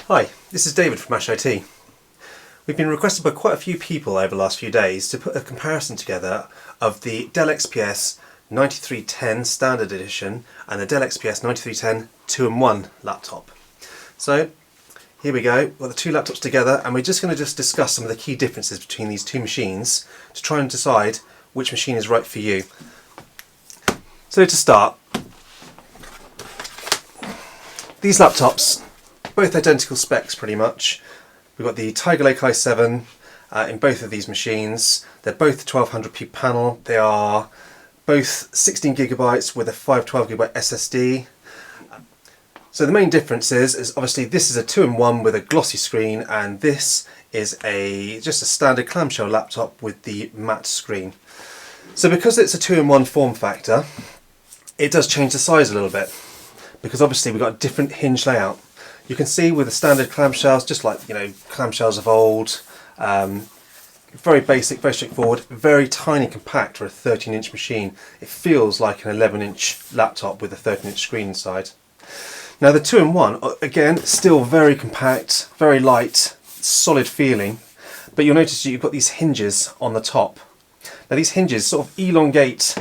Hi, this is David from Ash IT. We've been requested by quite a few people over the last few days to put a comparison together of the Dell XPS 9310 Standard Edition and the Dell XPS 9310 2-in-1 laptop. So here we go, we've got the two laptops together and we're just going to discuss some of the key differences between these two machines to try and decide which machine is right for you. So to start, these laptops, both identical specs pretty much. We've got the Tiger Lake i7 in both of these machines. They're both 1200p panel. They are both 16 gigabytes with a 512GB SSD. So the main difference is obviously this is a 2-in-1 with a glossy screen, and this is just a standard clamshell laptop with the matte screen. So because it's a 2-in-1 form factor, it does change the size a little bit, because obviously we've got a different hinge layout. You can see with the standard clamshells, just like clamshells of old, very basic, very straightforward, very tiny, compact for a 13-inch machine. It feels like an 11-inch laptop with a 13-inch screen inside. Now the 2-in-1, again, still very compact, very light, solid feeling, but you'll notice you've got these hinges on the top. Now these hinges sort of elongate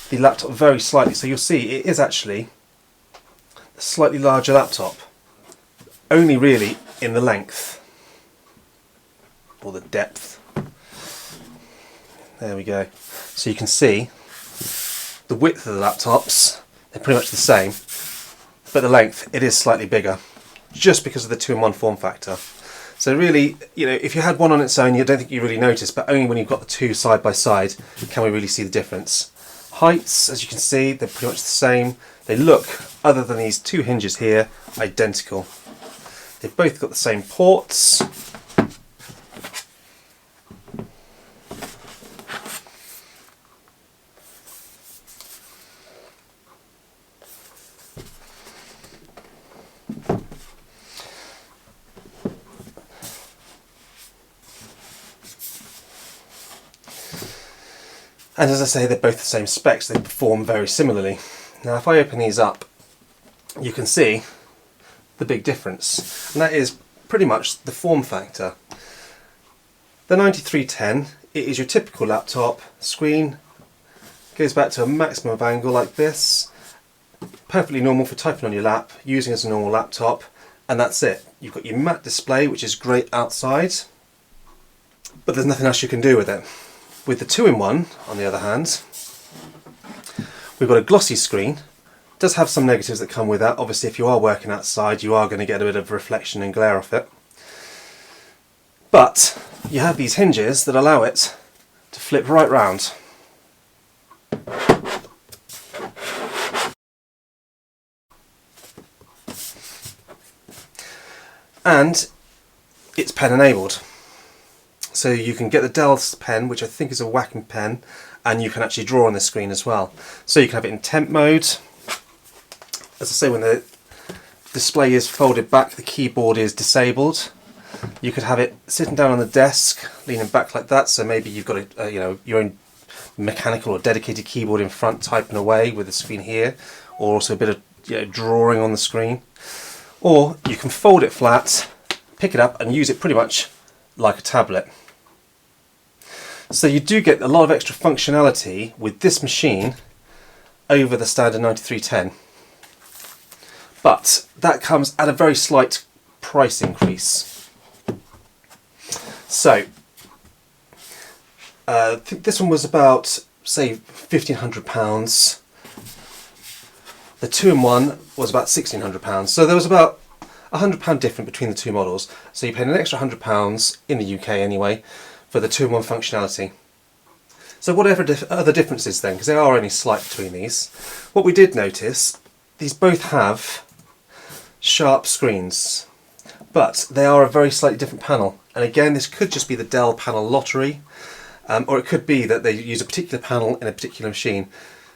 the laptop very slightly, so you'll see it is actually a slightly larger laptop. Only really in the length or the depth. There we go. So you can see the width of the laptops, they're pretty much the same, but the length, it is slightly bigger just because of the 2-in-1 form factor. So really, if you had one on its own, you don't think you really notice, but only when you've got the two side by side can we really see the difference. Heights, as you can see, they're pretty much the same. They look, other than these two hinges here, identical. They've both got the same ports. And as I say, they're both the same specs. They perform very similarly. Now if I open these up, you can see the big difference, and that is pretty much the form factor. The 9310, it is your typical laptop. Screen goes back to a maximum of angle like this, perfectly normal for typing on your lap, using as a normal laptop, and that's it. You've got your matte display, which is great outside, but there's nothing else you can do with it. With the 2-in-1, on the other hand, we've got a glossy screen. Does have some negatives that come with that. Obviously if you are working outside, you are going to get a bit of reflection and glare off it, but you have these hinges that allow it to flip right round. And it's pen enabled, so you can get the Dell pen, which I think is a Wacom pen, and you can actually draw on the screen as well. So you can have it in temp mode. As I say, when the display is folded back, the keyboard is disabled. You could have it sitting down on the desk, leaning back like that, so maybe you've got your own mechanical or dedicated keyboard in front, typing away with the screen here, or also a bit of drawing on the screen. Or you can fold it flat, pick it up and use it pretty much like a tablet. So you do get a lot of extra functionality with this machine over the standard 9310. But that comes at a very slight price increase. So, I think this one was about, say, £1,500. The 2-in-1 was about £1,600. So there was about £100 difference between the two models. So you paid an extra £100 in the UK anyway for the 2-in-1 functionality. So whatever other differences then, because they are only slight between these. What we did notice, these both have sharp screens, but they are a very slightly different panel. And again, this could just be the Dell panel lottery, or it could be that they use a particular panel in a particular machine.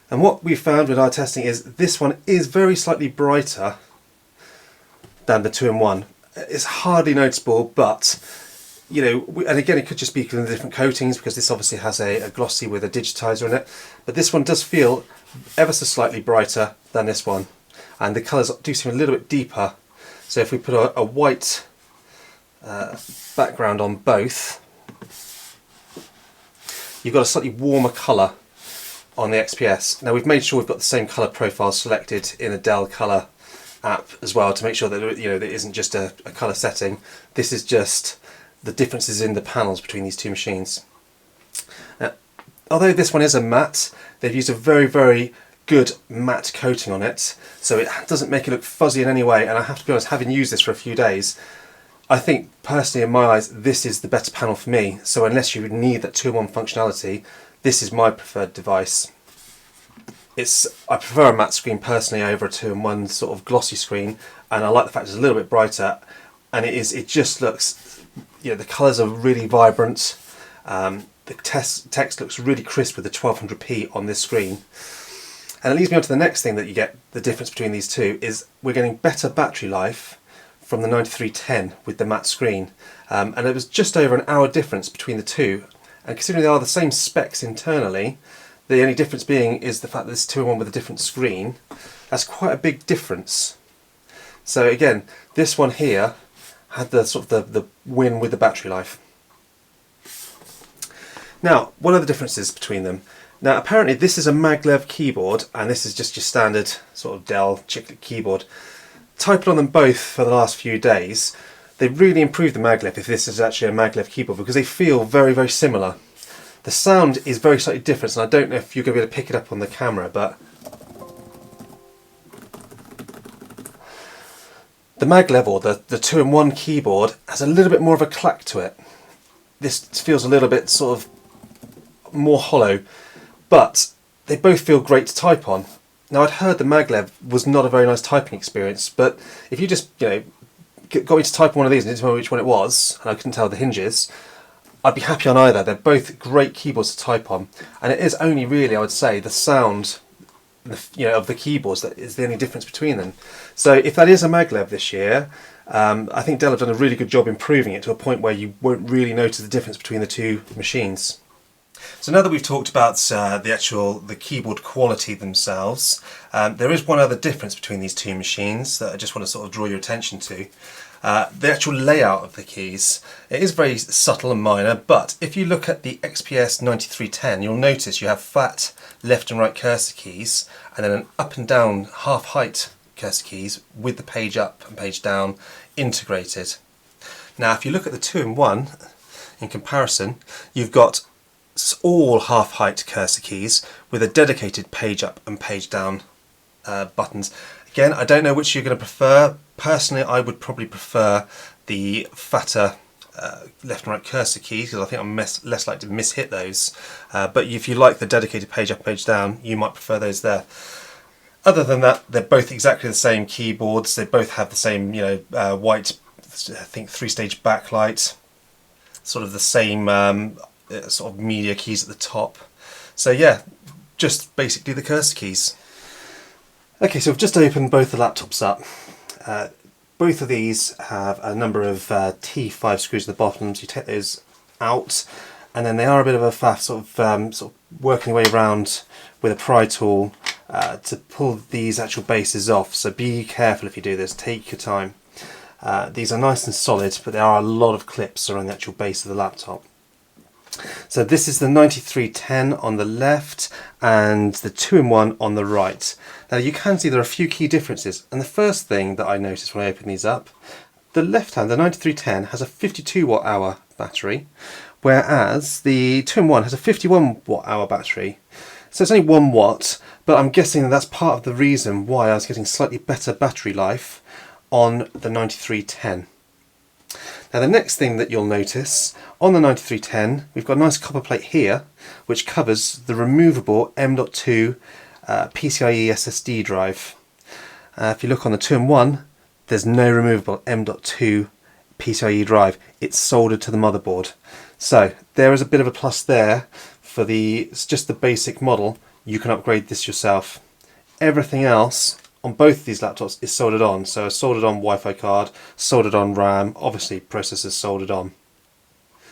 And what we found with our testing is this one is very slightly brighter than the 2-in-1. It's hardly noticeable, but and again, it could just be the different coatings, because this obviously has a glossy with a digitizer in it, but this one does feel ever so slightly brighter than this one. and the colours do seem a little bit deeper. So if we put a white background on both, you've got a slightly warmer colour on the XPS. Now we've made sure we've got the same colour profile selected in the Dell colour app as well to make sure that that it isn't just a colour setting. This is just the differences in the panels between these two machines. Now, although this one is a matte, they've used a very good matte coating on it, so it doesn't make it look fuzzy in any way, and I have to be honest, having used this for a few days, I think personally in my eyes this is the better panel for me. So unless you need that 2-in-1 functionality, this is my preferred device. I prefer a matte screen personally over a 2-in-1 sort of glossy screen, and I like the fact it's a little bit brighter, and it just looks, the colours are really vibrant. The text looks really crisp with the 1200p on this screen. And it leads me on to the next thing that you get, the difference between these two, is we're getting better battery life from the 9310 with the matte screen. And it was just over an hour difference between the two. And considering they are the same specs internally, the only difference being is the fact that this 2-in-1 with a different screen, that's quite a big difference. So again, this one here had the sort of the win with the battery life. Now, what are the differences between them? Now, apparently this is a maglev keyboard, and this is just your standard sort of Dell chiclet keyboard. Typing on them both for the last few days, they've really improved the maglev if this is actually a maglev keyboard, because they feel very similar. The sound is very slightly different, and I don't know if you're going to be able to pick it up on the camera, but the maglev, or the 2-in-1 keyboard, has a little bit more of a clack to it. This feels a little bit sort of more hollow, but they both feel great to type on. Now, I'd heard the maglev was not a very nice typing experience, but if you just got me to type on one of these and didn't tell me which one it was, and I couldn't tell the hinges, I'd be happy on either. They're both great keyboards to type on, and it is only really, I would say, the sound of the keyboards that is the only difference between them. So if that is a maglev this year, I think Dell have done a really good job improving it to a point where you won't really notice the difference between the two machines. So now that we've talked about the keyboard quality themselves, there is one other difference between these two machines that I just want to sort of draw your attention to. The actual layout of the keys. It is very subtle and minor, but if you look at the XPS 9310, you'll notice you have flat left and right cursor keys, and then an up and down half height cursor keys with the page up and page down integrated. Now if you look at the 2-in-1 in comparison, you've got all half height cursor keys with a dedicated page up and page down buttons. Again, I don't know which you're going to prefer. Personally, I would probably prefer the fatter left and right cursor keys, because I think I'm less likely to mishit those. But if you like the dedicated page up, page down, you might prefer those there. Other than that, they're both exactly the same keyboards. They both have the same, white, I think, 3-stage backlight. Sort of the same sort of media keys at the top. So yeah, just basically the cursor keys. Okay, so I've just opened both the laptops up. Both of these have a number of T5 screws at the bottom, so you take those out, and then they are a bit of a faff, sort of working your way around with a pry tool to pull these actual bases off. So be careful if you do this, take your time. These are nice and solid, but there are a lot of clips around the actual base of the laptop. So this is the 9310 on the left and the 2-in-1 on the right. Now you can see there are a few key differences, and the first thing that I noticed when I opened these up, the left hand, the 9310, has a 52 watt hour battery, whereas the 2-in-1 has a 51 watt hour battery. So it's only 1 watt, but I'm guessing that that's part of the reason why I was getting slightly better battery life on the 9310. Now the next thing that you'll notice, on the 9310 we've got a nice copper plate here which covers the removable M.2 PCIe SSD drive. If you look on the 2-in-1, there's no removable M.2 PCIe drive, it's soldered to the motherboard. So there is a bit of a plus there for just the basic model. You can upgrade this yourself. Everything else on both of these laptops is soldered on, so a soldered on Wi-Fi card, soldered on RAM, obviously processors soldered on.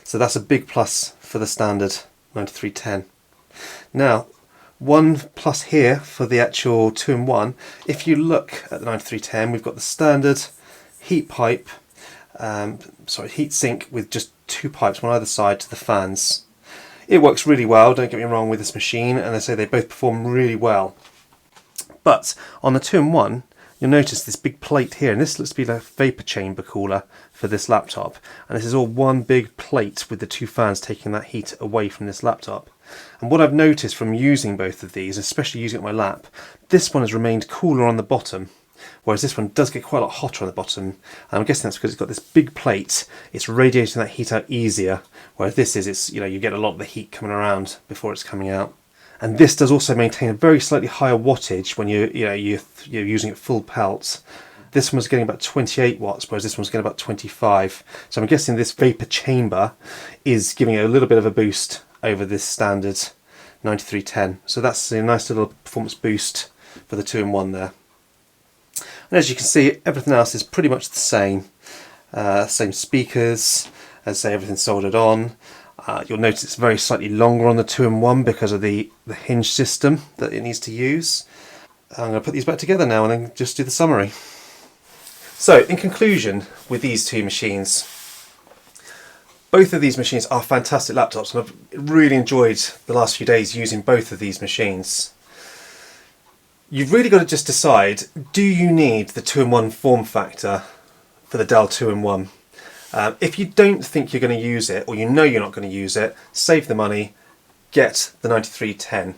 So that's a big plus for the standard 9310. Now, one plus here for the actual 2-in-1, if you look at the 9310, we've got the standard heat pipe heatsink with just two pipes, one either side to the fans. It works really well, don't get me wrong, with this machine, and I say they both perform really well. But on the 2-in-1, you'll notice this big plate here, and this looks to be like a vapor chamber cooler for this laptop. And this is all one big plate with the two fans taking that heat away from this laptop. And what I've noticed from using both of these, especially using it on my lap, this one has remained cooler on the bottom, whereas this one does get quite a lot hotter on the bottom. And I'm guessing that's because it's got this big plate, it's radiating that heat out easier, whereas this is, it's, you get a lot of the heat coming around before it's coming out. And this does also maintain a very slightly higher wattage when you're using it full pelt. This one's getting about 28 watts, whereas this one's getting about 25. So I'm guessing this vapor chamber is giving it a little bit of a boost over this standard 9310. So that's a nice little performance boost for the 2-in-1 there. And as you can see, everything else is pretty much the same. Same speakers, as I say, everything's soldered on. You'll notice it's very slightly longer on the 2-in-1 because of the hinge system that it needs to use. I'm going to put these back together now and then just do the summary. So, in conclusion, with these two machines, both of these machines are fantastic laptops, and I've really enjoyed the last few days using both of these machines. You've really got to just decide, do you need the 2-in-1 form factor for the Dell 2-in-1? If you don't think you're going to use it, or you know you're not going to use it, save the money, get the 9310.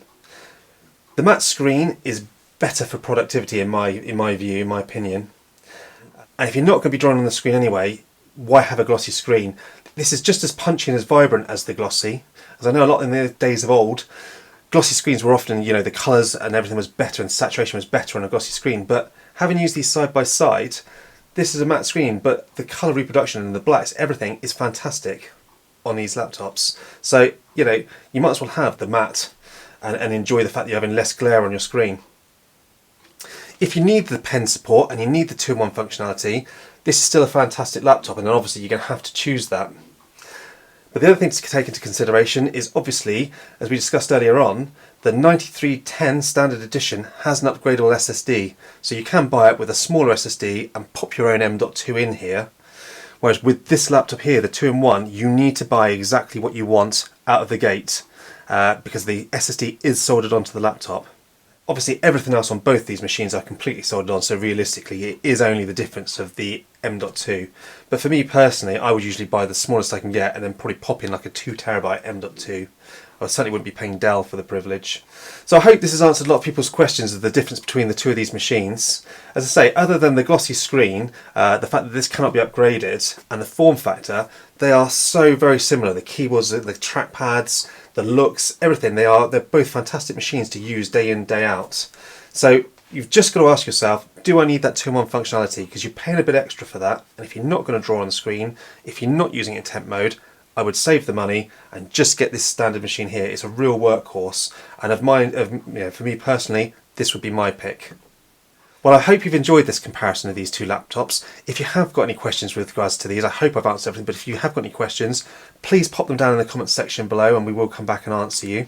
The matte screen is better for productivity in my view, in my opinion. And if you're not going to be drawing on the screen anyway, why have a glossy screen? This is just as punchy and as vibrant as the glossy. As I know a lot in the days of old, glossy screens were often, the colours and everything was better and saturation was better on a glossy screen. But having used these side by side, this is a matte screen, but the colour reproduction and the blacks, everything is fantastic on these laptops. So, you might as well have the matte and enjoy the fact that you're having less glare on your screen. If you need the pen support and you need the 2-in-1 functionality, this is still a fantastic laptop, and then obviously you're going to have to choose that. But the other thing to take into consideration is obviously, as we discussed earlier on, the 9310 standard edition has an upgradable SSD, so you can buy it with a smaller SSD and pop your own M.2 in here. Whereas with this laptop here, the 2-in-1, you need to buy exactly what you want out of the gate because the SSD is soldered onto the laptop. Obviously everything else on both these machines are completely soldered on, so realistically it is only the difference of the M.2. But for me personally, I would usually buy the smallest I can get and then probably pop in like a 2TB M.2. I certainly wouldn't be paying Dell for the privilege. So I hope this has answered a lot of people's questions of the difference between the two of these machines. As I say, other than the glossy screen, the fact that this cannot be upgraded, and the form factor, they are so very similar. The keyboards, the trackpads, the looks, everything, they're both fantastic machines to use day in, day out. So you've just got to ask yourself, do I need that 2-in-1 functionality? Because you're paying a bit extra for that, and if you're not going to draw on the screen, if you're not using it in temp mode, I would save the money and just get this standard machine here. It's a real workhorse, and for me personally, this would be my pick. Well, I hope you've enjoyed this comparison of these two laptops. If you have got any questions with regards to these, I hope I've answered everything, but if you have got any questions, please pop them down in the comments section below and we will come back and answer you.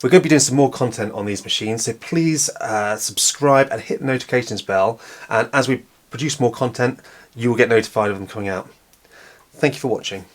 We're going to be doing some more content on these machines, so please subscribe and hit the notifications bell, and as we produce more content, you will get notified of them coming out. Thank you for watching.